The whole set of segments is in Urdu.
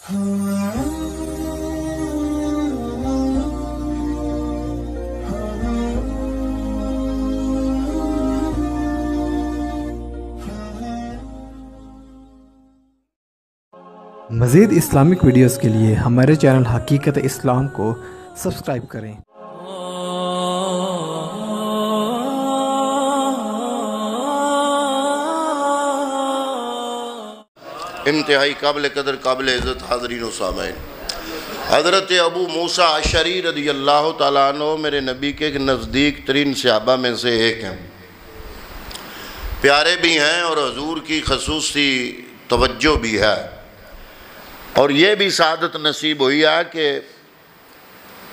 مزید اسلامک ویڈیوز کے لیے ہمارے چینل حقیقت اسلام کو سبسکرائب کریں۔ انتہائی قابل قدر قابل عزت حاضرین و سامعین، حضرت ابو موسیٰ اشعری رضی اللہ تعالیٰ عنہ میرے نبی کے نزدیک ترین صحابہ میں سے ایک ہیں، پیارے بھی ہیں اور حضور کی خصوصی توجہ بھی ہے، اور یہ بھی سعادت نصیب ہوئی ہے کہ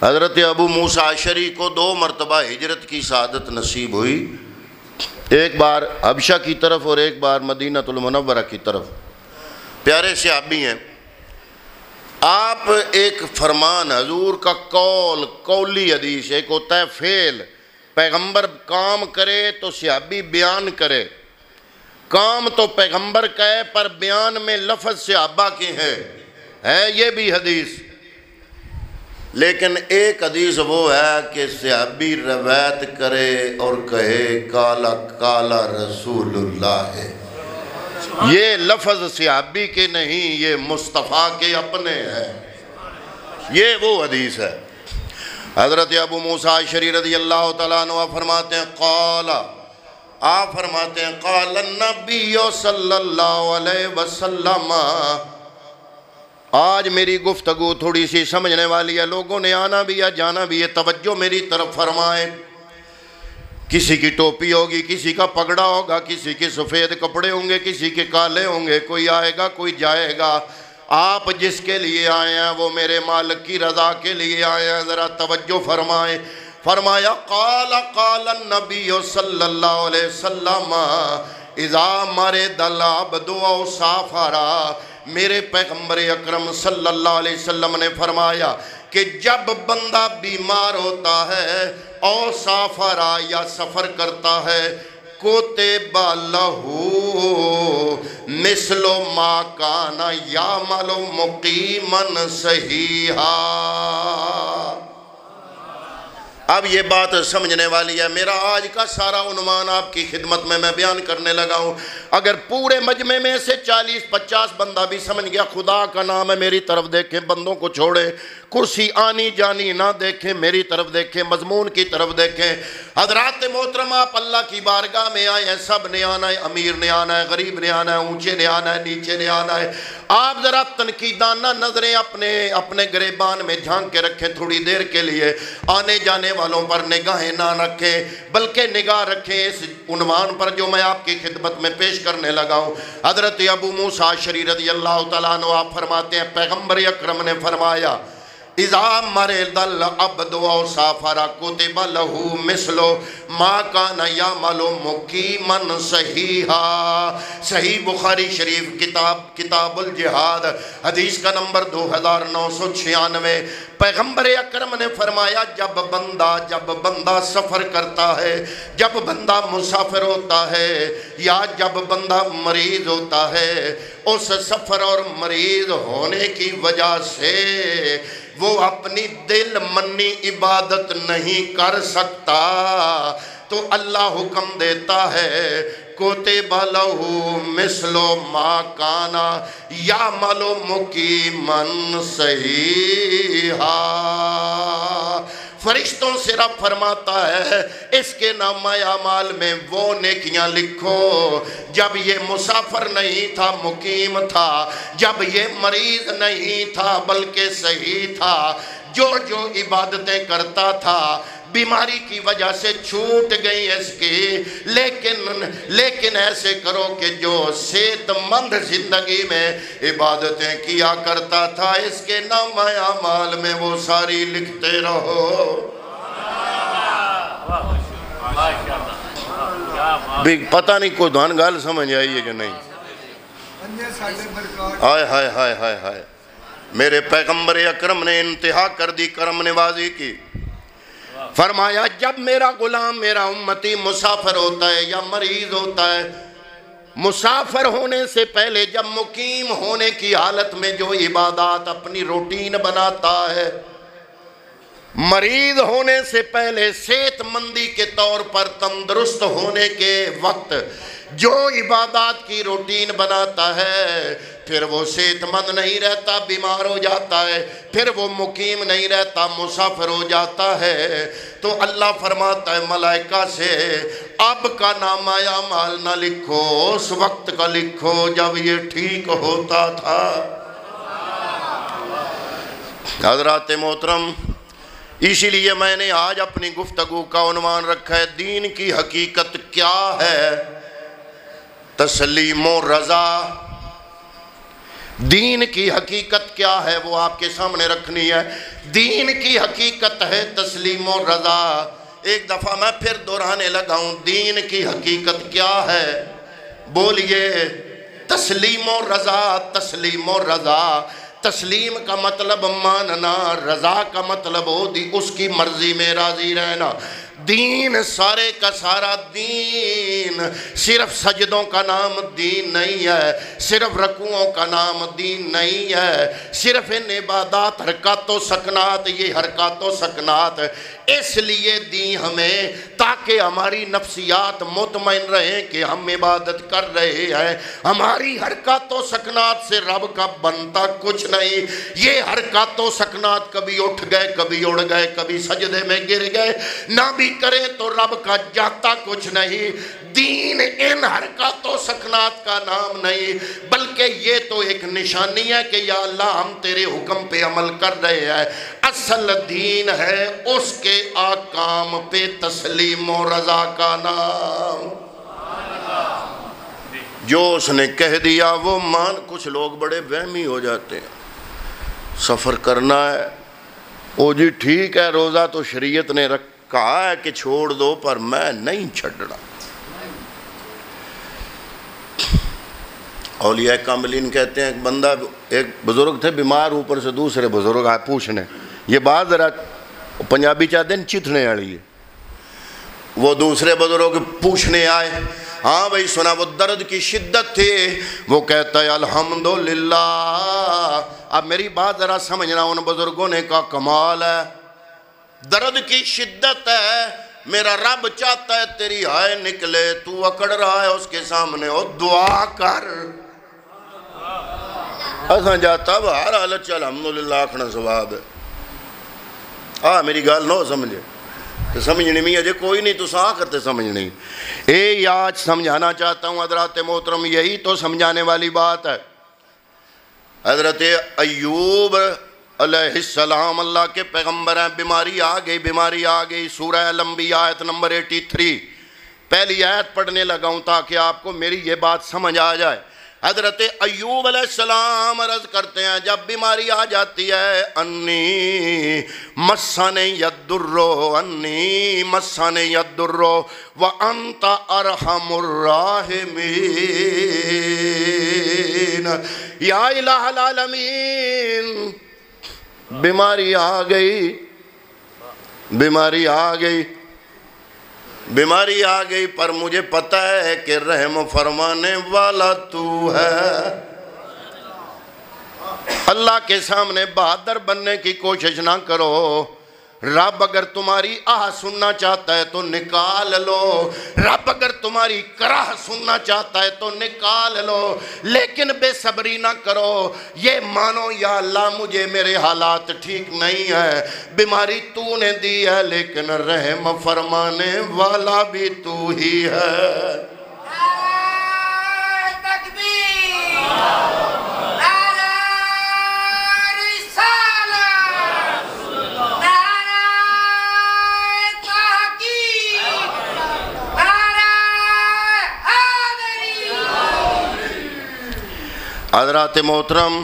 حضرت ابو موسیٰ اشعری کو 2 مرتبہ ہجرت کی سعادت نصیب ہوئی، ایک بار حبشہ کی طرف اور ایک بار مدینہ المنورہ کی طرف۔ پیارے صحابی ہیں، آپ ایک فرمان حضور کا قولی حدیث، ایک ہوتا ہے فعل، پیغمبر کام کرے تو صحابی بیان کرے، کام تو پیغمبر کا ہے پر بیان میں لفظ صحابہ کے ہیں، ہے یہ بھی حدیث، لیکن ایک حدیث وہ ہے کہ صحابی روایت کرے اور کہے کالا کالا رسول اللہ ہے، یہ لفظ صحابی کے نہیں، یہ مصطفیٰ کے اپنے ہیں، یہ وہ حدیث ہے۔ حضرت ابو موسیٰ اشعری رضی اللہ تعالیٰ عنہ فرماتے ہیں آپ فرماتے ہیں قال النبی صلی اللہ علیہ وسلم۔ آج میری گفتگو تھوڑی سی سمجھنے والی ہے، لوگوں نے آنا بھی ہے جانا بھی ہے، توجہ میری طرف فرمائیں۔ کسی کی ٹوپی ہوگی، کسی کا پگڑا ہوگا، کسی کے سفید کپڑے ہوں گے، کسی کے کالے ہوں گے، کوئی آئے گا کوئی جائے گا، آپ جس کے لیے آئے ہیں وہ میرے مالک کی رضا کے لیے آئے ہیں، ذرا توجہ فرمائیں۔ فرمایا قال النبی صلی اللہ علیہ وسلم اذا مرض العبد او سافر، میرے پیغمبر اکرم صلی اللہ علیہ وسلم نے فرمایا کہ جب بندہ بیمار ہوتا ہے او سافرا یا سفر کرتا ہے، کتب لہو مثل ما کان یعمل مقیما صحیحا۔ اب یہ بات سمجھنے والی ہے، میرا آج کا سارا عنوان آپ کی خدمت میں بیان کرنے لگا ہوں، اگر پورے مجمع میں سے 40-50 بندہ بھی سمجھ گیا خدا کا نام ہے میری طرف دیکھیں، بندوں کو چھوڑے، کرسی آنی جانی نہ دیکھیں، میری طرف دیکھیں، مضمون کی طرف دیکھیں۔ حضرات محترم، آپ اللہ کی بارگاہ میں آئے ہیں، سب نے آنا ہے، امیر نے آنا ہے، غریب نے آنا ہے، اونچے نے آنا ہے، نیچے نے آنا ہے۔ آپ ذرا تنقیدانہ نظریں اپنے گریبان میں جھانک کے رکھیں، تھوڑی دیر کے لیے آنے جانے والوں پر نگاہیں نہ رکھیں، بلکہ نگاہ رکھیں اس عنوان پر جو میں آپ کی خدمت میں پیش کرنے لگا ہوں۔ حضرت ابو موسیٰ اشعری رضی اللہ تعالیٰ عنہ آپ فرماتے ہیں پیغمبر اکرم نے فرمایا اذا مرض العبد او سافر کتب لہو مثل ما کان یعمل مقیما صحیحا۔ صحیح بخاری شریف کتاب الجہاد حدیث کا نمبر 2996۔ پیغمبر اکرم نے فرمایا جب بندہ سفر کرتا ہے، جب بندہ مسافر ہوتا ہے، یا جب بندہ مریض ہوتا ہے، اس سفر اور مریض ہونے کی وجہ سے وہ اپنی دل منی عبادت نہیں کر سکتا، تو اللہ حکم دیتا ہے کتب لہو مثل ما کان یعمل مقیما صحیحا۔ فرشتوں سے رب فرماتا ہے اس کے نامہ اعمال میں وہ نیکیاں لکھو جب یہ مسافر نہیں تھا، مقیم تھا، جب یہ مریض نہیں تھا بلکہ صحیح تھا، جو عبادتیں کرتا تھا بیماری کی وجہ سے چھوٹ گئی اس کی، لیکن ایسے کرو کہ جو صحت مند زندگی میں عبادتیں کیا کرتا تھا اس کے نامہ اعمال میں وہ ساری لکھتے رہو۔ پتہ نہیں کوئی دھان گال سمجھ آئی ہے کہ نہیں؟ ہائے ہائے ہائے ہائے ہائے، میرے پیغمبر اکرم نے انتہا کر دی کرم نوازی کی۔ فرمایا جب میرا غلام، میرا امتی مسافر ہوتا ہے یا مریض ہوتا ہے، مسافر ہونے سے پہلے جب مقیم ہونے کی حالت میں جو عبادات اپنی روٹین بناتا ہے، مریض ہونے سے پہلے صحت مندی کے طور پر تندرست ہونے کے وقت جو عبادات کی روٹین بناتا ہے، پھر وہ صحت مند نہیں رہتا، بیمار ہو جاتا ہے، پھر وہ مقیم نہیں رہتا، مسافر ہو جاتا ہے، تو اللہ فرماتا ہے ملائکہ سے اب کا نامہ اعمال نہ لکھو، اس وقت کا لکھو جب یہ ٹھیک ہوتا تھا۔ حضرات محترم، اسی لیے میں نے آج اپنی گفتگو کا عنوان رکھا ہے دین کی حقیقت کیا ہے؟ تسلیم و رضا۔ دین کی حقیقت کیا ہے وہ آپ کے سامنے رکھنی ہے۔ دین کی حقیقت ہے تسلیم و رضا۔ ایک دفعہ میں پھر دہرانے لگا ہوں، دین کی حقیقت کیا ہے؟ بولیے، تسلیم و رضا۔ تسلیم و رضا، تسلیم کا مطلب ماننا، رضا کا مطلب اس کی مرضی میں راضی رہنا۔ دین سارے کا سارا دین صرف سجدوں کا نام دین نہیں ہے، صرف رکوعوں کا نام دین نہیں ہے، صرف ان عبادات حرکات و سکنات، یہ حرکات و سکنات اس لیے دی ہمیں تاکہ ہماری نفسیات مطمئن رہیں کہ ہم عبادت کر رہے ہیں۔ ہماری حرکات و سکنات سے رب کا بنتا کچھ نہیں۔ یہ حرکات و سکنات کبھی اٹھ گئے، کبھی اڑ گئے، کبھی سجدے میں گر گئے، نہ بھی کریں تو رب کا جاتا کچھ نہیں۔ دین ان حرکات و سکنات کا نام نہیں، بلکہ یہ تو ایک نشانی ہے کہ یا اللہ ہم تیرے حکم پہ عمل کر رہے ہیں۔ اصل دین ہے اس کے احکام پہ تسلیم و رضا کا نام۔ جو اس نے کہہ دیا وہ مان۔ کچھ لوگ بڑے وہمی ہو جاتے ہیں، سفر کرنا ہے، او جی ٹھیک ہے روزہ تو شریعت نے کہا ہے کہ چھوڑ دو پر میں نہیں چھڑنا۔ اولیاء کاملین کہتے ہیں ایک بزرگ تھے بیمار، اوپر سے دوسرے بزرگ آئے پوچھنے، یہ بات ذرا پنجابی چاہتے ہیں چتھنے والی ہے۔ وہ دوسرے بزرگ پوچھنے آئے، ہاں بھائی سنا، وہ درد کی شدت تھی، وہ کہتا ہے الحمدللہ۔ اب میری بات ذرا سمجھنا، ان بزرگوں نے کہا کمال ہے، درد کی شدت ہے، میرا رب چاہتا ہے تیری ہائے نکلے، تو اکڑ رہا ہے اس کے سامنے، او دعا کر۔ ایسا جاتا بہار حالت چا الحمدللہ آکھنا ثواب ہے۔ میری گال نو سمجھے تو سمجھنی میں اجے کوئی نہیں، تو ساں کرتے سمجھنی۔ آج سمجھانا چاہتا ہوں حضرات محترم، یہی تو سمجھانے والی بات ہے۔ حضرت ایوب علیہ السلام اللہ کے پیغمبر ہیں، بیماری آ گئی۔ سورہ الانبیاء آیت نمبر 83 پہلی آیت پڑھنے لگا ہوں تاکہ آپ کو میری یہ بات سمجھ آ جائے۔ حضرت ایوب علیہ السلام عرض کرتے ہیں جب بیماری آ جاتی ہے، انی مسنی الضر وانت ارحم الراحمین، یا الہ العالمین بیماری آ گئی پر مجھے پتہ ہے کہ رحم فرمانے والا تو ہے۔ اللہ کے سامنے بہادر بننے کی کوشش نہ کرو، رب اگر تمہاری آہ سننا چاہتا ہے تو نکال لو، رب اگر تمہاری کراہ سننا چاہتا ہے تو نکال لو، لیکن بے صبری نہ کرو، یہ مانو یا اللہ مجھے میرے حالات ٹھیک نہیں ہے، بیماری تو نے دی ہے لیکن رحم فرمانے والا بھی تو ہی ہے۔ حضرات محترم،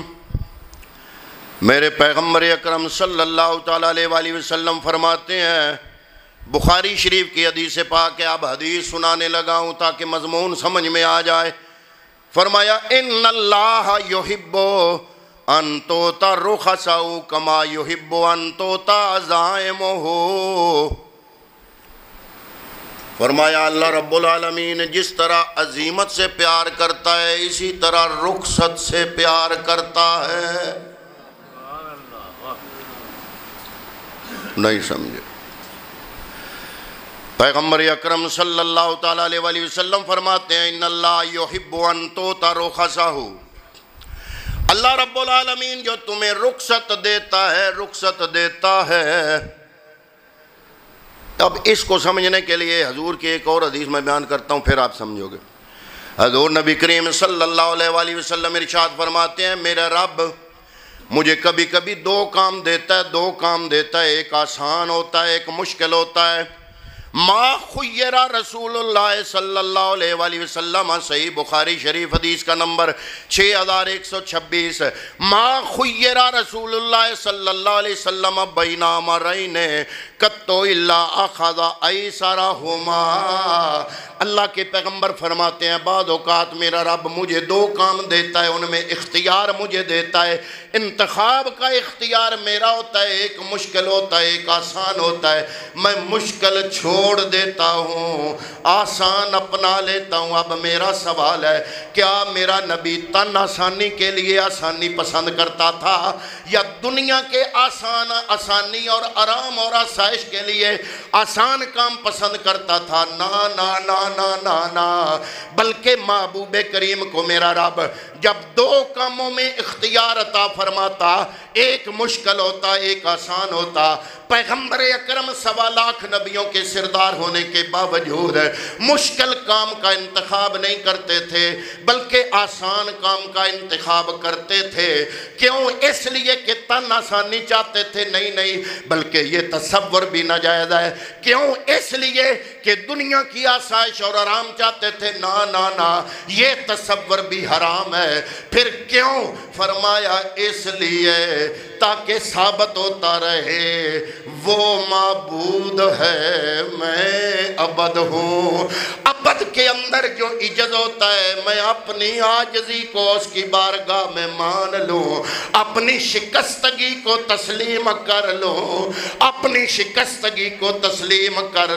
میرے پیغمبر اکرم صلی اللہ تعالیٰ علیہ وسلم فرماتے ہیں، بخاری شریف کی حدیث پاک ہے، اب حدیث سنانے لگا ہوں تاکہ مضمون سمجھ میں آ جائے۔ فرمایا ان اللہ یحب ان توتا رخصہ کما یحب ان توتا عزائمہ۔ فرمایا اللہ رب العالمین جس طرح عظیمت سے پیار کرتا ہے اسی طرح رخصت سے پیار کرتا ہے. نہیں سمجھے؟ پیغمبر اکرم صلی اللہ تعالیٰ علیہ وسلم فرماتے ہیں ان اللہ یحب ان تؤتی رخصہ. اللہ رب العالمین جو تمہیں رخصت دیتا ہے. اب اس کو سمجھنے کے لیے حضور کی ایک اور حدیث میں بیان کرتا ہوں پھر آپ سمجھو گے. حضور نبی کریم صلی اللہ علیہ وسلم ارشاد فرماتے ہیں میرا رب مجھے کبھی کبھی دو کام دیتا ہے ایک آسان ہوتا ہے ایک مشکل ہوتا ہے. ما خیر رسول اللہ صلی اللہ علیہ وسلم صحیح بخاری شریف حدیث کا نمبر 6126. ما خیر رسول اللہ صلی اللہ علیہ وسلم بین امرین قط الا اخذ ایسرہما. اللہ کے پیغمبر فرماتے ہیں بعض اوقات میرا رب مجھے دو کام دیتا ہے ان میں اختیار مجھے دیتا ہے. انتخاب کا اختیار میرا ہوتا ہے ایک مشکل ہوتا ہے ایک آسان ہوتا ہے. میں مشکل چھوڑ دیتا ہوں آسان اپنا لیتا ہوں. اب میرا سوال ہے کیا میرا نبی تن آسانی کے لیے آسانی پسند کرتا تھا یا دنیا کے آسانی اور آرام اور آسائش کے لیے آسان کام پسند کرتا تھا؟ نا نا نا نا نا نا بلکہ محبوب کریم کو میرا رب جب دو کاموں میں اختیار عطا فرماتا ایک مشکل ہوتا ایک آسان ہوتا. پیغمبر اکرم 1.25 لاکھ نبیوں کے سردار ہونے کے باوجود مشکل کام کا انتخاب نہیں کرتے تھے بلکہ آسان کام کا انتخاب کرتے تھے. کیوں؟ اس لیے کہ تن آسانی چاہتے تھے؟ نہیں بلکہ یہ تصور بھی ناجائز ہے. کیوں؟ اس لیے کہ دنیا کی آسائش اور آرام چاہتے تھے؟ نا یہ تصور بھی حرام ہے. پھر کیوں؟ فرمایا اس لیے تاکہ ثابت ہوتا رہے وہ معبود ہے میں عبد ہوں. عبد کے اندر جو عجز ہوتا ہے میں اپنی عاجزی کو اس کی بارگاہ میں مان لوں اپنی شکستگی کو تسلیم کر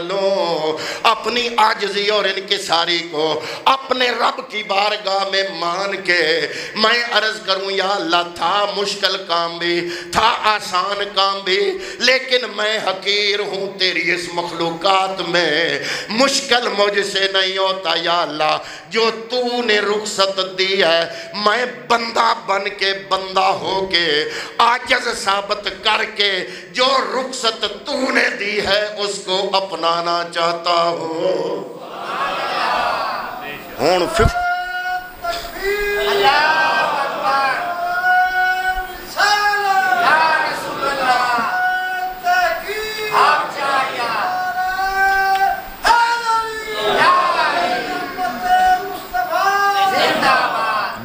لوں اپنی عاجزی اور انکساری کو اپنے رب کی بارگاہ میں مان کے میں عرض کروں یا اللہ تھا مشکل کام بھی تھا آسان کام بھی لیکن میں حقیر ہوں تیری اس مخلوقات میں مشکل مجھ سے نہیں ہوتا. یا اللہ جو تو نے رخصت دی ہے میں بندہ بن کے بندہ ہو کے عاجز ثابت کر کے جو رخصت تو نے دی ہے اس کو اپنانا چاہتا ہوں. ہون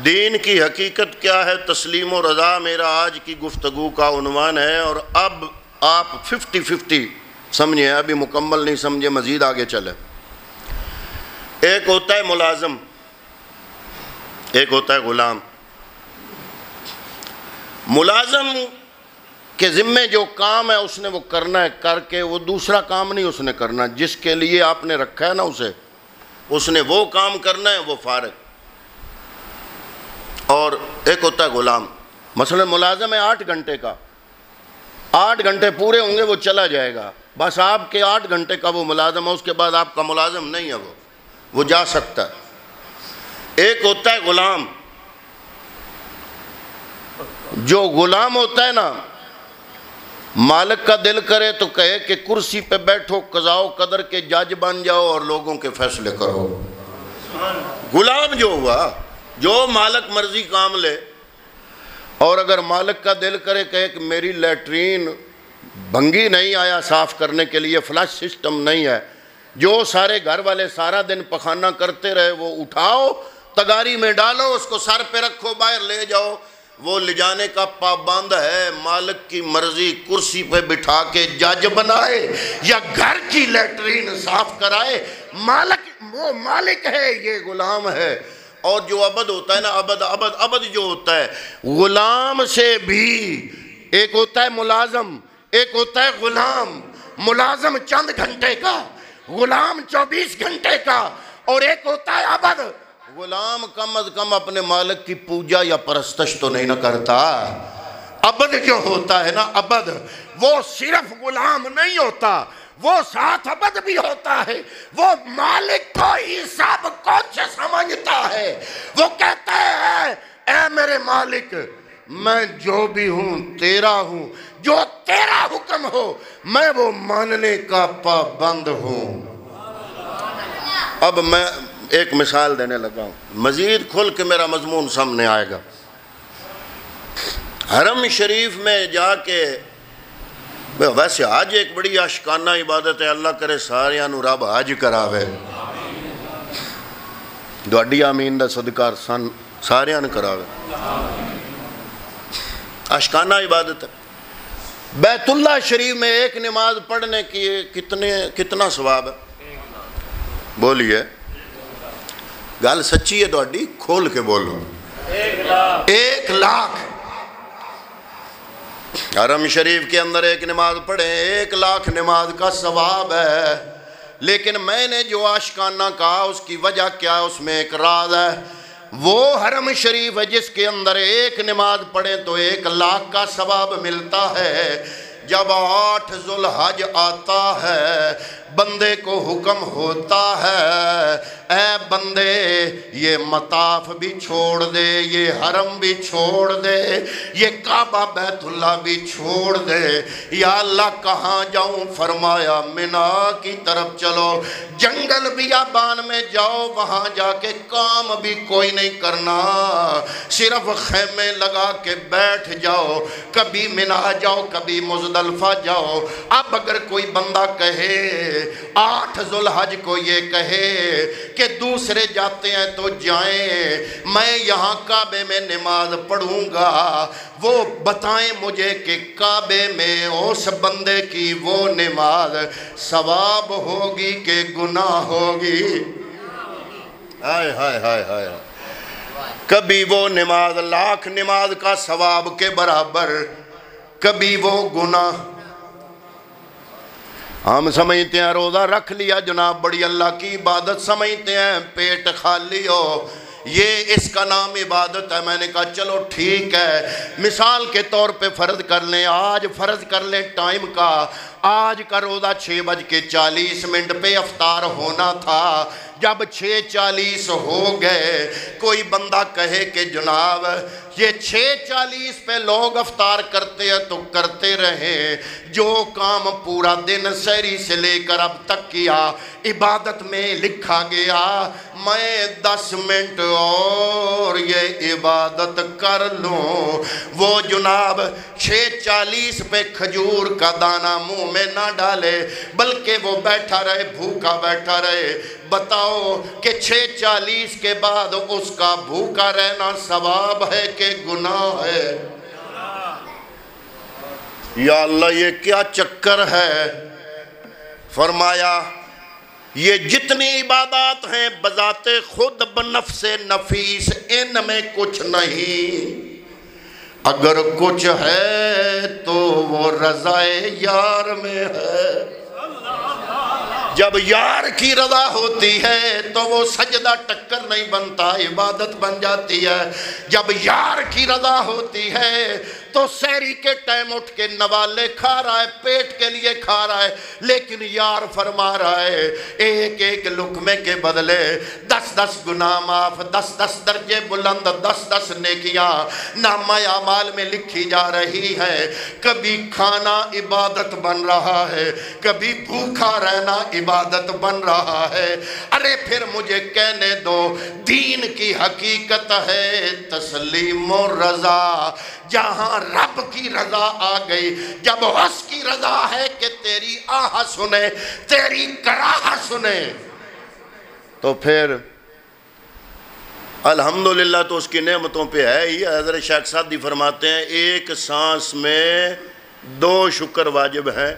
دین کی حقیقت کیا ہے تسلیم و رضا میرا آج کی گفتگو کا عنوان ہے. اور اب آپ 50-50 سمجھیں ابھی مکمل نہیں سمجھے مزید آگے چلے. ایک ہوتا ہے ملازم ایک ہوتا ہے غلام. ملازم کے ذمے جو کام ہے اس نے وہ کرنا ہے کر کے وہ دوسرا کام نہیں اس نے کرنا جس کے لیے آپ نے رکھا ہے نا اس نے وہ کام کرنا ہے وہ فارغ. اور ایک ہوتا ہے غلام. مثلا ملازم ہے 8 گھنٹے کا 8 گھنٹے پورے ہوں گے وہ چلا جائے گا بس آپ کے 8 گھنٹے کا وہ ملازم ہے اس کے بعد آپ کا ملازم نہیں ہے وہ جا سکتا ہے. ایک ہوتا ہے غلام. جو غلام ہوتا ہے نا مالک کا دل کرے تو کہے کہ کرسی پہ بیٹھو قضاء و قدر کے جج بن جاؤ اور لوگوں کے فیصلے کرو. غلام جو ہوا جو مالک مرضی کام لے اور اگر مالک کا دل کرے کہے کہ میری لیٹرین بھنگی نہیں آیا صاف کرنے کے لیے فلش سسٹم نہیں ہے جو سارے گھر والے سارا دن پخانہ کرتے رہے وہ اٹھاؤ تگاری میں ڈالو اس کو سر پہ رکھو باہر لے جاؤ وہ لے جانے کا پابند ہے. مالک کی مرضی کرسی پہ بٹھا کے جج بنائے یا گھر کی لیٹرین صاف کرائے وہ مالک ہے یہ غلام ہے. اور جو عبد ہوتا ہے نا عبد جو ہوتا ہے غلام سے بھی ایک ہوتا ہے ملازم ایک ہوتا ہے غلام. ملازم چند گھنٹے کا غلام 24 گھنٹے کا اور ایک ہوتا ہے عبد. غلام کم از کم اپنے مالک کی پوجا یا پرستش تو نہیں نہ کرتا. عبد جو ہوتا ہے نا عبد، وہ صرف غلام نہیں ہوتا، وہ ساتھ عبد بھی ہوتا ہے. وہ مالک کو ہی سب کچھ سمجھتا ہے. وہ کہتا ہے اے میرے مالک، میں جو بھی ہوں تیرا ہوں، جو تیرا حکم ہو میں وہ ماننے کا پابند ہوں. اب میں ایک مثال دینے لگا ہوں، مزید کھل کے میرا مضمون سامنے آئے گا. حرم شریف میں جا کے، ویسے حج ایک بڑی عاشقانہ عبادت ہے، اللہ کرے ساریاں نو رب حج کراوے. دوڑی آمین دا صدقہ سن ساریاں نو کراوے. عاشقانہ عبادت ہے. بیت اللہ شریف میں ایک نماز پڑھنے کی کتنا ثواب ہے؟ بولیے. گل سچی ہے دوڑی، کھول کے بولو. 1 لاکھ. حرم شریف کے اندر ایک نماز پڑھیں 1 لاکھ نماز کا ثواب ہے. لیکن میں نے جو عاشقانہ کہا اس کی وجہ کیا ہے؟ اس میں ایک راز ہے. وہ حرم شریف ہے جس کے اندر ایک نماز پڑھیں تو 1 لاکھ کا ثواب ملتا ہے. جب 8 ذوالحج آتا ہے بندے کو حکم ہوتا ہے اے بندے یہ مطاف بھی چھوڑ دے، یہ حرم بھی چھوڑ دے، یہ کعبہ بیت اللہ بھی چھوڑ دے. یا اللہ کہاں جاؤں؟ فرمایا مینا کی طرف چلو. جنگل بیابان میں جاؤ، وہاں جا کے کام بھی کوئی نہیں کرنا، صرف خیمے لگا کے بیٹھ جاؤ. کبھی مینا جاؤ، کبھی مزدلفہ جاؤ. اب اگر کوئی بندہ کہے 8 ذوالحج کو یہ کہے کہ دوسرے جاتے ہیں تو جائیں، میں یہاں کعبے میں نماز پڑھوں گا، وہ بتائیں مجھے کہ کعبے میں اس بندے کی وہ نماز ثواب ہوگی کہ گناہ ہوگی؟ ہائے ہائے ہائے ہائے. کبھی وہ نماز 1 لاکھ نماز کا ثواب کے برابر، کبھی وہ گناہ. ہم سمجھتے ہیں روزہ رکھ لیا جناب بڑی اللہ کی عبادت سمجھتے ہیں، پیٹ خالی ہو یہ اس کا نام عبادت ہے. میں نے کہا چلو ٹھیک ہے، مثال کے طور پہ فرض کر لیں، آج فرض کر لیں ٹائم کا، آج کا روزہ 6:40 پہ افطار ہونا تھا. جب 6:40 ہو گئے کوئی بندہ کہے کہ جناب یہ 6:40 پہ لوگ افطار کرتے ہیں تو کرتے رہیں، جو کام پورا دن سحری سے لے کر اب تک کیا عبادت میں لکھا گیا، میں 10 منٹ اور یہ عبادت کر لوں. وہ جناب 6:40 پہ کھجور کا دانہ منہ میں نہ ڈالے بلکہ وہ بیٹھا رہے، بھوکا بیٹھا رہے. بتاؤ کہ 6:40 کے بعد اس کا بھوکا رہنا ثواب ہے کہ گناہ ہے؟ یا اللہ یہ کیا چکر ہے؟ فرمایا یہ جتنی عبادات ہیں بذات خود بنفس نفیس ان میں کچھ نہیں، اگر کچھ ہے تو وہ رضا یار میں ہے. جب یار کی رضا ہوتی ہے تو وہ سجدہ ٹکر نہیں بنتا، عبادت بن جاتی ہے. جب یار کی رضا ہوتی ہے تو سحری کے ٹائم اٹھ کے نوالے کھا رہا ہے، پیٹ کے لیے کھا رہا ہے، لیکن یار فرما رہا ہے ایک ایک لقمے کے بدلے 10 گناہ معاف، 10 درجے بلند، 10 نیکیاں نامہ اعمال میں لکھی جا رہی ہے. کبھی کھانا عبادت بن رہا ہے، کبھی بھوکا رہنا عبادت بن رہا ہے. ارے پھر مجھے کہنے دو دین کی حقیقت ہے تسلیم و رضا. جہاں رب کی رضا آ گئی، جب اس کی رضا ہے کہ تیری آہ سنے، تیری کراہ سنے، تو پھر الحمدللہ تو اس کی نعمتوں پہ ہے ہی. حضرت شیخ سعدی فرماتے ہیں ایک سانس میں 2 شکر واجب ہیں.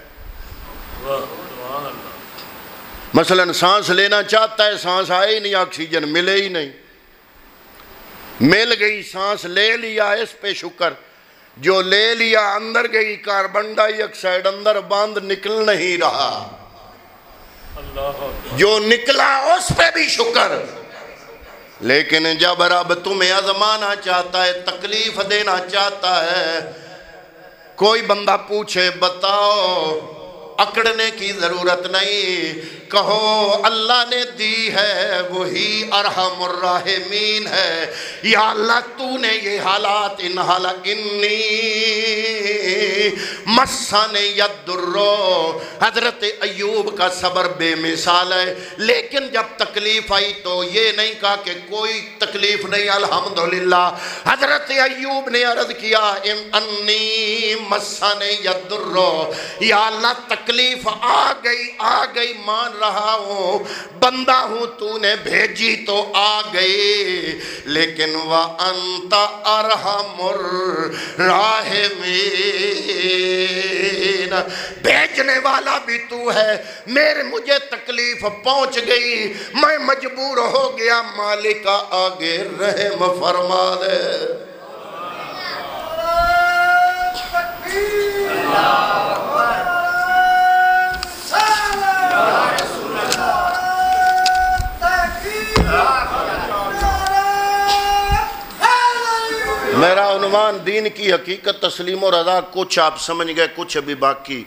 مثلا سانس لینا چاہتا ہے، سانس آئے ہی نہیں، آکسیجن ملے ہی نہیں، مل گئی سانس لے لیا، اس پہ شکر. جو لے لیا اندر گئی کاربن ڈائی آکسائڈ اندر بند نکل نہیں رہا. جو نکلا اس پہ بھی شکر. لیکن جب رب تمہیں آزمانا چاہتا ہے، تکلیف دینا چاہتا ہے، کوئی بندہ پوچھے بتاؤ، اکڑنے کی ضرورت نہیں، کہو اللہ نے دی ہے وہی ارحم الراحمین ہے. یا اللہ تو نے یہ حالات انی مسن یدرو، حضرت ایوب کا صبر بے مثال ہے. لیکن جب تکلیف آئی تو یہ نہیں کہا کہ کوئی تکلیف نہیں الحمدللہ. حضرت ایوب نے عرض کیا انی مسن یدرو، یا اللہ تکلیف آ گئی مان رہا ہوں، بندہ ہوں تو نے بھیجی تو آ گئی، لیکن وَأَنْتَ أَرْحَمُ الراحمین، بھیجنے والا بھی تو ہے. مجھے تکلیف پہنچ گئی، میں مجبور ہو گیا، مالکہ آگے رحم فرما دے. میرا عنوان دین کی حقیقت تسلیم و رضا. کچھ آپ سمجھ گئے، کچھ ابھی باقی.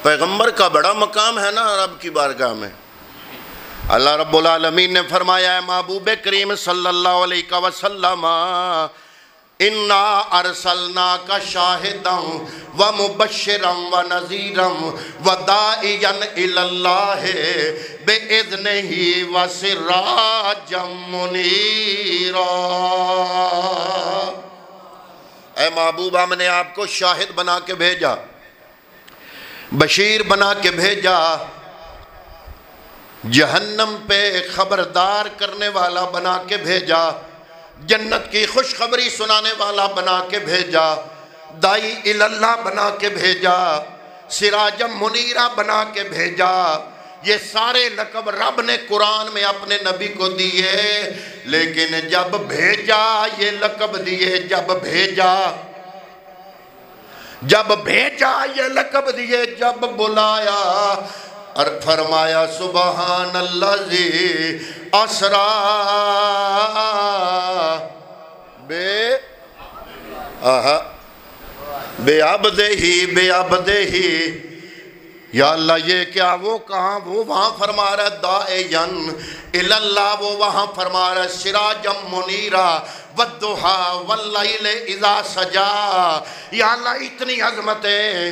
پیغمبر کا بڑا مقام ہے نا رب کی بارگاہ میں. اللہ رب العالمین نے فرمایا ہے محبوب کریم صلی اللہ علیہ وسلم اِنَّا أَرْسَلْنَاكَ شَاهِدًا وَمُبَشِّرًا وَنَذِيرًا وَدَاعِيًا إِلَى اللَّهِ بِإِذْنِهِ وَسِرَاجًا مُنِيرًا. اے محبوب، ہم نے آپ کو شاہد بنا کے بھیجا، بشیر بنا کے بھیجا، جہنم پہ خبردار کرنے والا بنا کے بھیجا، جنت کی خوشخبری سنانے والا بنا کے بھیجا، دائی اللہ بنا کے بھیجا، سراجم منیرہ بنا کے بھیجا. یہ سارے لقب رب نے قرآن میں اپنے نبی کو دیے. لیکن جب بھیجا یہ لقب دیے، جب بھیجا یہ لقب دیے، جب بلایا اور فرمایا سبحان الذی اسرا بے عبدہ. یا اللہ یہ کیا، وہ کہاں، وہ وہاں فرما رہا ہے داعیاً الی اللہ، وہ وہاں فرما رہا ہے سراجم منیرا والضحیٰ واللیل اذا سجا. یا اللہ اتنی عظمتیں،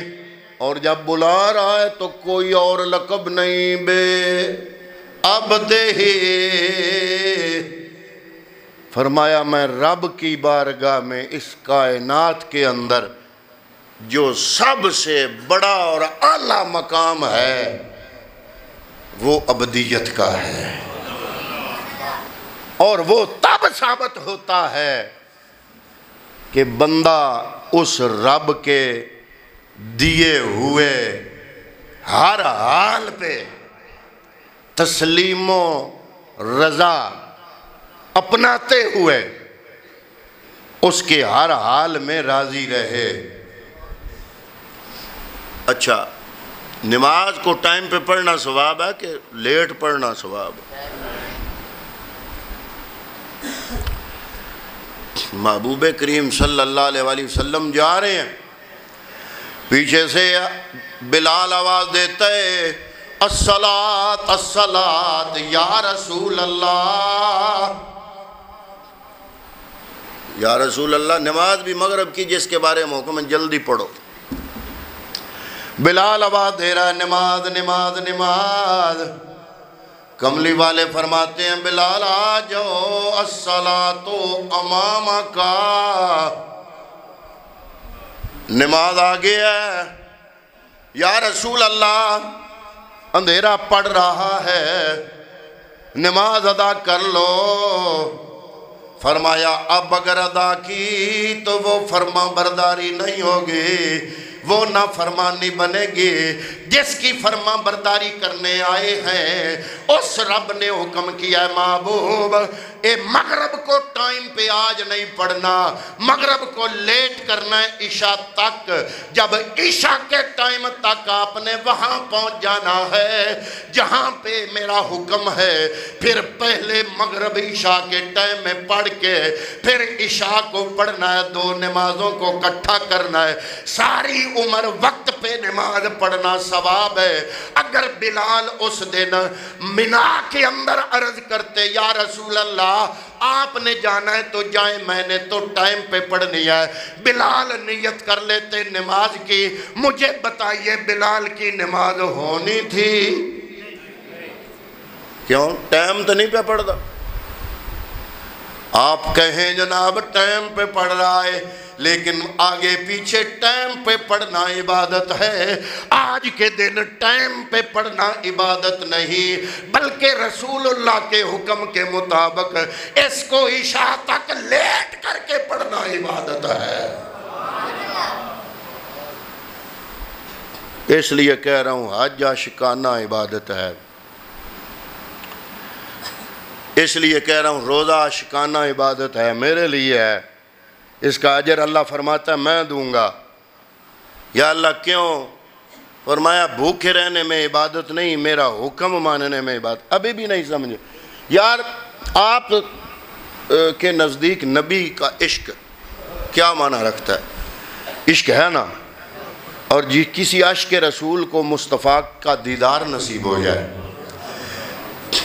اور جب بلا رہا ہے تو کوئی اور لقب نہیں، بے عبدہ. فرمایا میں رب کی بارگاہ میں اس کائنات کے اندر جو سب سے بڑا اور اعلیٰ مقام ہے وہ عبدیت کا ہے. اور وہ تب ثابت ہوتا ہے کہ بندہ اس رب کے دیے ہوئے ہر حال پہ تسلیم و رضا اپناتے ہوئے اس کے ہر حال میں راضی رہے. اچھا، نماز کو ٹائم پہ پڑھنا ثواب ہے کہ لیٹ پڑھنا ثواب ہے؟ محبوب کریم صلی اللہ علیہ وآلہ وسلم جا رہے ہیں، پیچھے سے بلال آواز دیتا ہے الصلاۃ الصلاۃ یا رسول اللہ. یا رسول اللہ، نماز بھی مغرب کی جس کے بارے میں حکم ہے جلدی پڑھو. بلال آواز دے رہا ہے نماز نماز نماز. کملی والے فرماتے ہیں بلال آ جاؤ، الصلاۃ امامک، نماز آگے ہے. یا رسول اللہ اندھیرا پڑ رہا ہے، نماز ادا کر لو. فرمایا اب اگر ادا کی تو وہ فرما برداری نہیں ہوگی، وہ نافرمانی بنے گی۔ جس کی فرما برداری کرنے آئے ہیں اس رب نے حکم کیا ہے محبوب اے مغرب کو ٹائم پہ آج نہیں پڑھنا، مغرب کو لیٹ کرنا ہے عشاء تک۔ جب عشاء کے ٹائم تک آپ نے وہاں پہنچ جانا ہے جہاں پہ میرا حکم ہے، پھر پہلے مغرب عشاء کے ٹائم میں پڑھ کے پھر عشاء کو پڑھنا ہے، دو نمازوں کو اکٹھا کرنا ہے۔ ساری عمر وقت پہ نماز پڑھنا ثواب ہے۔ اگر بلال اس دن منا کے اندر عرض کرتے یا رسول اللہ آپ نے جانا ہے تو جائیں، میں نے تو ٹائم پہ پڑھنی ہے، بلال نیت کر لیتے نماز کی، مجھے بتائیے بلال کی نماز ہونی تھی؟ کیوں؟ ٹائم تو نہیں پہ پڑھتا۔ آپ کہیں جناب ٹائم پہ پڑھ رہا ہے، لیکن آگے پیچھے ٹائم پہ پڑھنا عبادت ہے۔ آج کے دن ٹائم پہ پڑھنا عبادت نہیں، بلکہ رسول اللہ کے حکم کے مطابق اس کو عشاء تک لیٹ کر کے پڑھنا عبادت ہے۔ اس لیے کہہ رہا ہوں حج عاشقانہ عبادت ہے، اس لیے کہہ رہا ہوں روزہ عاشقانہ عبادت ہے، میرے لیے ہے، اس کا اجر اللہ فرماتا ہے میں دوں گا۔ یا اللہ کیوں؟ فرمایا بھوکے رہنے میں عبادت نہیں، میرا حکم ماننے میں عبادت۔ ابھی بھی نہیں سمجھے یار، آپ کے نزدیک نبی کا عشق کیا معنی رکھتا ہے؟ عشق ہے نا، اور کسی عشق رسول کو مصطفیٰ کا دیدار نصیب ہو جائے،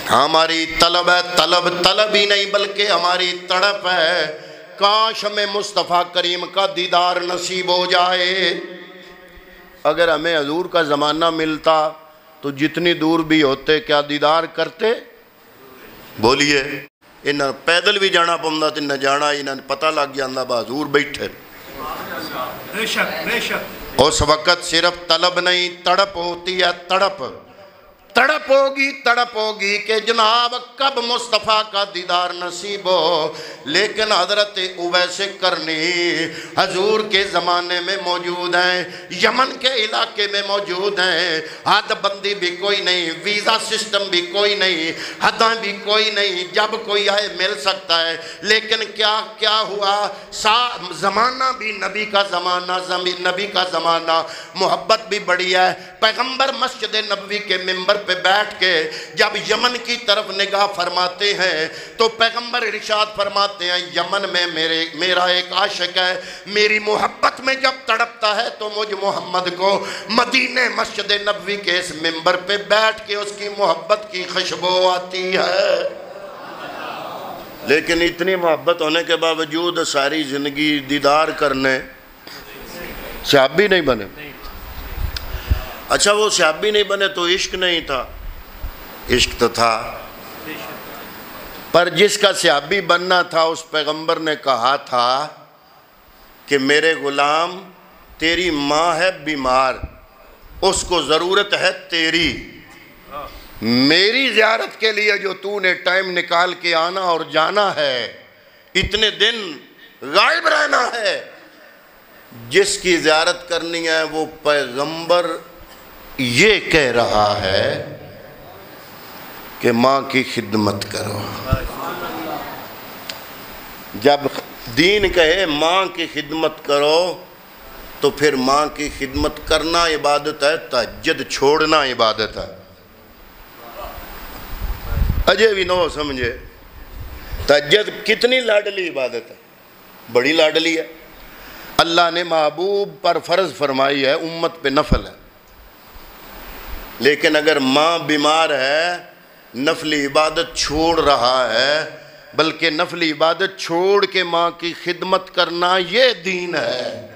ہماری طلب ہے، طلب ہی نہیں بلکہ ہماری تڑپ ہے، کاش ہمیں مصطفیٰ کریم کا دیدار نصیب ہو جائے۔ اگر ہمیں حضور کا زمانہ ملتا تو جتنی دور بھی ہوتے کیا دیدار کرتے؟ بولیے، انہیں پیدل بھی جانا پوندا تے نہ جانا، انہیں پتہ لگ جاندہ با حضور بیٹھے۔ بے شک بے شک۔ اس وقت صرف طلب نہیں، تڑپ ہوتی ہے، تڑپ ہوگی کہ جناب کب مصطفیٰ کا دیدار نصیب ہو۔ لیکن حضرت اویس کرنی حضور کے زمانے میں موجود ہیں، یمن کے علاقے میں موجود ہیں، حد بندی بھی کوئی نہیں، ویزا سسٹم بھی کوئی نہیں، حداں بھی کوئی نہیں، جب کوئی آئے مل سکتا ہے۔ لیکن کیا ہوا؟ زمانہ بھی نبی کا زمانہ، محبت بھی بڑی ہے۔ پیغمبر مسجد نبوی کے ممبر پہ بیٹھ کے جب یمن کی طرف نگاہ فرماتے ہیں تو پیغمبر ارشاد فرماتے ہیں یمن میں میرا ایک عاشق ہے، میری محبت میں جب تڑپتا ہے تو مجھ محمد کو مدینہ مسجد نبوی کے اس ممبر پہ بیٹھ کے اس کی محبت کی خوشبو آتی ہے۔ لیکن اتنی محبت ہونے کے باوجود ساری زندگی دیدار کرنے صحابی نہیں بنے۔ اچھا وہ صحابی نہیں بنے تو عشق نہیں تھا؟ عشق تو تھا، پر جس کا صحابی بننا تھا اس پیغمبر نے کہا تھا کہ میرے غلام تیری ماں ہے بیمار، اس کو ضرورت ہے تیری، میری زیارت کے لیے جو تو نے ٹائم نکال کے آنا اور جانا ہے، اتنے دن غائب رہنا ہے، جس کی زیارت کرنی ہے وہ پیغمبر یہ کہہ رہا ہے کہ ماں کی خدمت کرو۔ جب دین کہے ماں کی خدمت کرو تو پھر ماں کی خدمت کرنا عبادت ہے، تہجد چھوڑنا عبادت ہے۔ اجے بھی نو سمجھے، تہجد کتنی لاڈلی عبادت ہے، بڑی لاڈلی ہے، اللہ نے محبوب پر فرض فرمائی ہے، امت پہ نفل ہے۔ لیکن اگر ماں بیمار ہے، نفلی عبادت چھوڑ رہا ہے، بلکہ نفلی عبادت چھوڑ کے ماں کی خدمت کرنا یہ دین ہے۔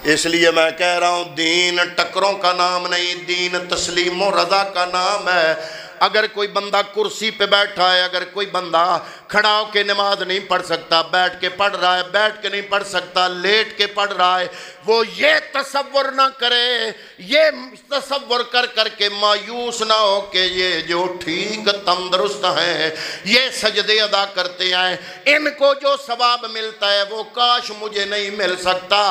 اس لیے میں کہہ رہا ہوں دین ٹکروں کا نام نہیں، دین تسلیم و رضا کا نام ہے۔ اگر کوئی بندہ کرسی پہ بیٹھا ہے، اگر کوئی بندہ کھڑا ہو کے نماز نہیں پڑھ سکتا، بیٹھ کے پڑھ رہا ہے، بیٹھ کے نہیں پڑھ سکتا، لیٹ کے پڑھ رہا ہے، وہ یہ تصور نہ کرے، یہ تصور کر کے مایوس نہ ہو کہ یہ جو ٹھیک تندرست ہیں، یہ سجدے ادا کرتے ہیں، ان کو جو ثواب ملتا ہے وہ کاش مجھے نہیں مل سکتا،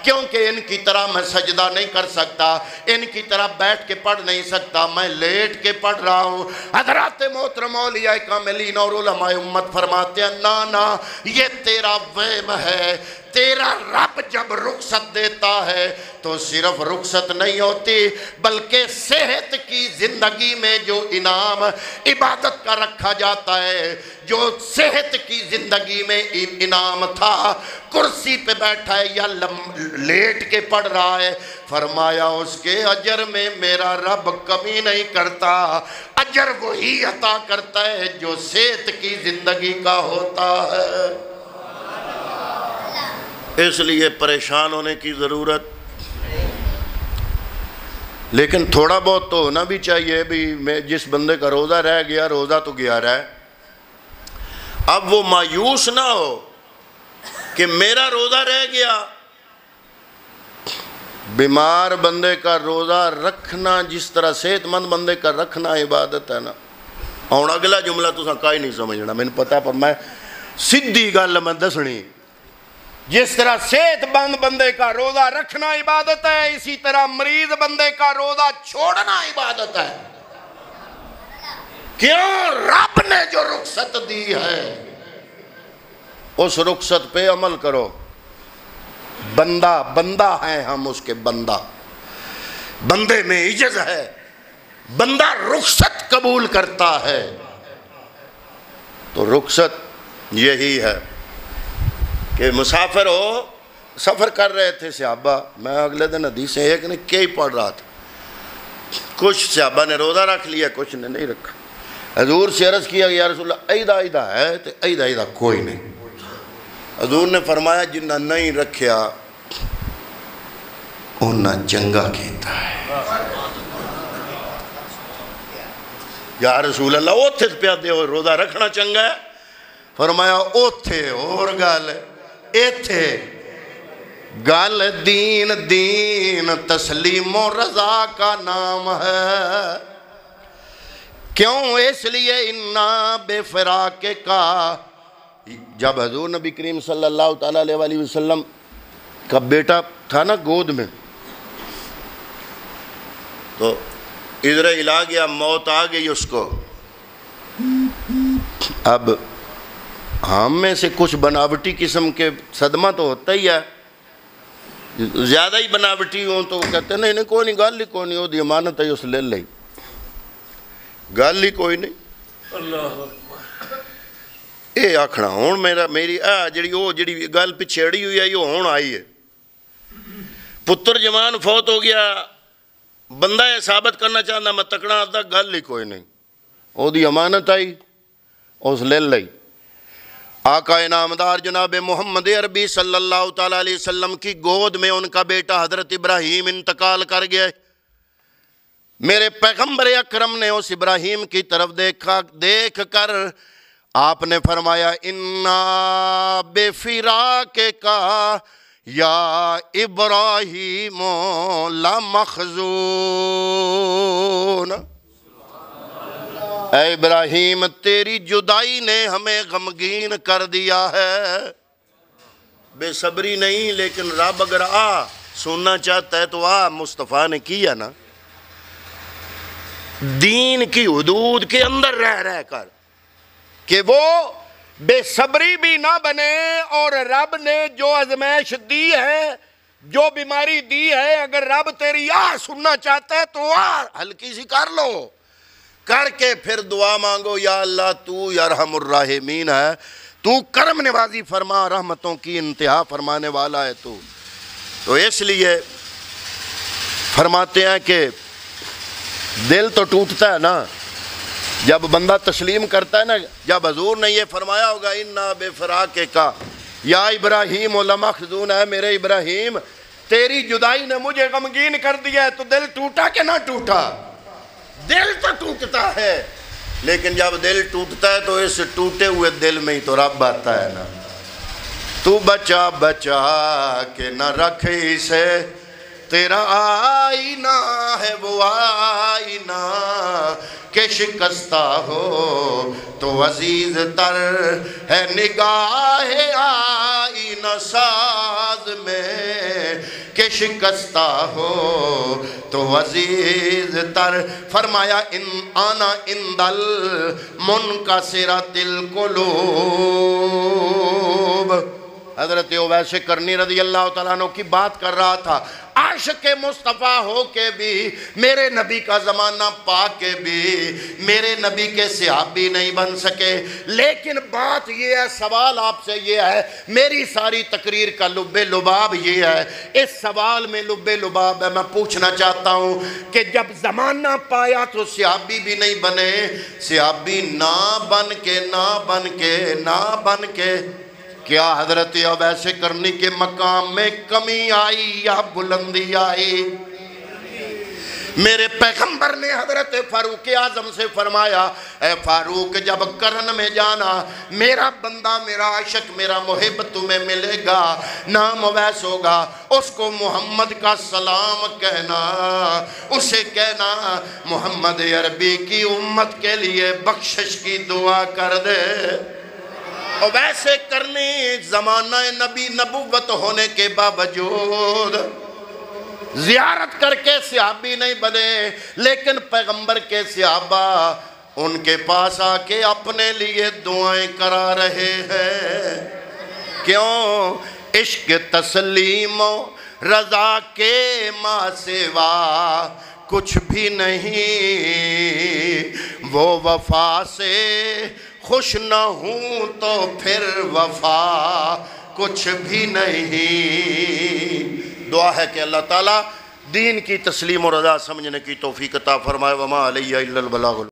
کیونکہ ان کی طرح میں سجدہ نہیں کر سکتا، ان کی طرح بیٹھ کے پڑھ نہیں سکتا، میں لیٹ کے پڑھ رہا ہوں۔ حضرات محترم اولیاء کاملین اور علماء امت فرماتے ہیں نا یہ تیرا وہم ہے، تیرا رب جب رخصت دیتا ہے تو صرف رخصت نہیں ہوتی بلکہ صحت کی زندگی میں جو انعام عبادت کا رکھا جاتا ہے، جو صحت کی زندگی میں انعام تھا، کرسی پہ بیٹھا ہے یا لیٹ کے پڑھ رہا ہے، فرمایا اس کے اجر میں میرا رب کمی نہیں کرتا، اجر وہی عطا کرتا ہے جو صحت کی زندگی کا ہوتا ہے۔ اس لیے پریشان ہونے کی ضرورت، لیکن تھوڑا بہت تو ہونا بھی چاہیے بھی، میں جس بندے کا روزہ رہ گیا، روزہ تو گیا رہا ہے، اب وہ مایوس نہ ہو کہ میرا روزہ رہ گیا۔ بیمار بندے کا روزہ رکھنا جس طرح صحت مند بندے کا رکھنا عبادت ہے نا۔ اور اگلا جملہ تو کائی نہیں سمجھنا، میں نے پتا، پر میں سیدھی گل میں دسنی، جس طرح صحت مند بندے کا روزہ رکھنا عبادت ہے، اسی طرح مریض بندے کا روزہ چھوڑنا عبادت ہے۔ کیوں؟ رب نے جو رخصت دی ہے اس رخصت پہ عمل کرو۔ بندہ ہے ہم اس کے بندہ، بندے میں عجز ہے، بندہ رخصت قبول کرتا ہے، تو رخصت یہی ہے کہ مسافر ہو، سفر کر رہے تھے صحابہ، میں اگلے دن حدیثیں ایک نے کئی پڑھ رہا تھا، کچھ صحابہ نے روزہ رکھ لیا، کچھ نے نہیں رکھا، حضور سے عرض کیا یا رسول اللہ ایدہ ہے تو ایدہ کوئی نہیں، حضور نے فرمایا جنہ نہیں رکھیا انہاں چنگا کیتا ہے۔ یا رسول اللہ اوتھے پیا دے روزہ رکھنا چنگا ہے؟ فرمایا اوتھے اور گل ایتھے گل دین تسلیم و رضا کا نام ہے۔ کیوں؟ اس لیے انا بے فراق کا، جب حضور نبی کریم صلی اللہ تعالیٰ علیہ وسلم کا بیٹا تھا نا گود میں، تو ادھر ہلا گیا، موت آ گئی اس کو۔ اب ہم میں سے کچھ بناوٹی قسم کے صدمہ تو ہوتا ہی ہے، زیادہ ہی بناوٹی ہوں تو وہ کہتے ہیں نہیں کوئی نہیں، گل ہی کوئی نہیں، وہ دی امانت ہے اس لے لئی، گل ہی کوئی نہیں۔ اے آکھنا ہون میری جڑی گل پچھیڑی ہوئی ہے یہ ہون آئی ہے، پتر جوان فوت ہو گیا، بندہ یہ ثابت کرنا چاہتا میں تکڑا آتا، گل ہی کوئی نہیں، وہ دی امانت آئی اس لے لئی۔ آقا انعامدار جناب محمد عربی صلی اللہ تعالیٰ علیہ وسلم کی گود میں ان کا بیٹا حضرت ابراہیم انتقال کر گیا۔ میرے پیغمبر اکرم نے اس ابراہیم کی طرف دیکھ کر آپ نے فرمایا انا بے فراق کا یا ابراہیم لمحزون، اے ابراہیم تیری جدائی نے ہمیں غمگین کر دیا ہے۔ بے صبری نہیں، لیکن رب اگر سننا چاہتا ہے تو مصطفیٰ نے کیا نا، دین کی حدود کے اندر رہ کر کہ وہ بے صبری بھی نہ بنے، اور رب نے جو آزمائش دی ہے، جو بیماری دی ہے، اگر رب تیری سننا چاہتا ہے تو ہلکی سی کر لو، کر کے پھر دعا مانگو یا اللہ تو یرحم الراحمین ہے، تو کرم نوازی فرما، رحمتوں کی انتہا فرمانے والا ہے تو اس لیے فرماتے ہیں کہ دل تو ٹوٹتا ہے نا جب بندہ تسلیم کرتا ہے نا، جب حضور نے یہ فرمایا ہوگا انا بے فراق کا یا ابراہیم لمحزون، ہے میرے ابراہیم تیری جدائی نے مجھے غمگین کر دیا ہے، تو دل ٹوٹا کہ نہ ٹوٹا؟ دل تو ٹوٹتا ہے، لیکن جب دل ٹوٹتا ہے تو اس ٹوٹے ہوئے دل میں ہی تو رب آتا ہے نا. تو بچا بچا کے نہ رکھ اسے، تیرا آئینہ ہے وہ آئینہ کہ شکستہ ہو تو عزیز تر ہے نگاہ آئینہ ساز میں کہ شکستہ ہو تو عزیز تر. فرمایا ان آنا اندل منکسرۃ القلوب. حضرت اویس کرنی رضی اللہ تعالیٰ عنہ کی بات کر رہا تھا. عاشق مصطفیٰ ہو کے بھی، میرے نبی کا زمانہ پا کے بھی میرے نبی کے صحابی نہیں بن سکے. لیکن بات یہ ہے، سوال آپ سے یہ ہے، میری ساری تقریر کا لب لباب یہ ہے، اس سوال میں لب لباب ہے. میں پوچھنا چاہتا ہوں کہ جب زمانہ پایا تو صحابی بھی نہیں بنے، صحابی نہ بن کے کیا حضرت اویس کرنی کے مقام میں کمی آئی یا بلندی آئی؟ میرے پیغمبر نے حضرت فاروق اعظم سے فرمایا، اے فاروق جب کرن میں جانا، میرا بندہ، میرا عاشق، میرا محب تمہیں ملے گا، نام اویس ہوگا، اس کو محمد کا سلام کہنا، اسے کہنا محمد عربی کی امت کے لیے بخشش کی دعا کر دے. اویس کرنی زمانہ نبی نبوت ہونے کے باوجود زیارت کر کے صحابی نہیں بنے، لیکن پیغمبر کے صحابہ ان کے پاس آ کے اپنے لیے دعائیں کرا رہے ہیں. کیوں؟ عشق تسلیم و رضا کے ماں سوا کچھ بھی نہیں، وہ وفا سے خوش نہ ہوں تو پھر وفا کچھ بھی نہیں. دعا ہے کہ اللہ تعالیٰ دین کی تسلیم و رضا سمجھنے کی توفیق عطا فرمائے. وما علیہ الا البلاغ.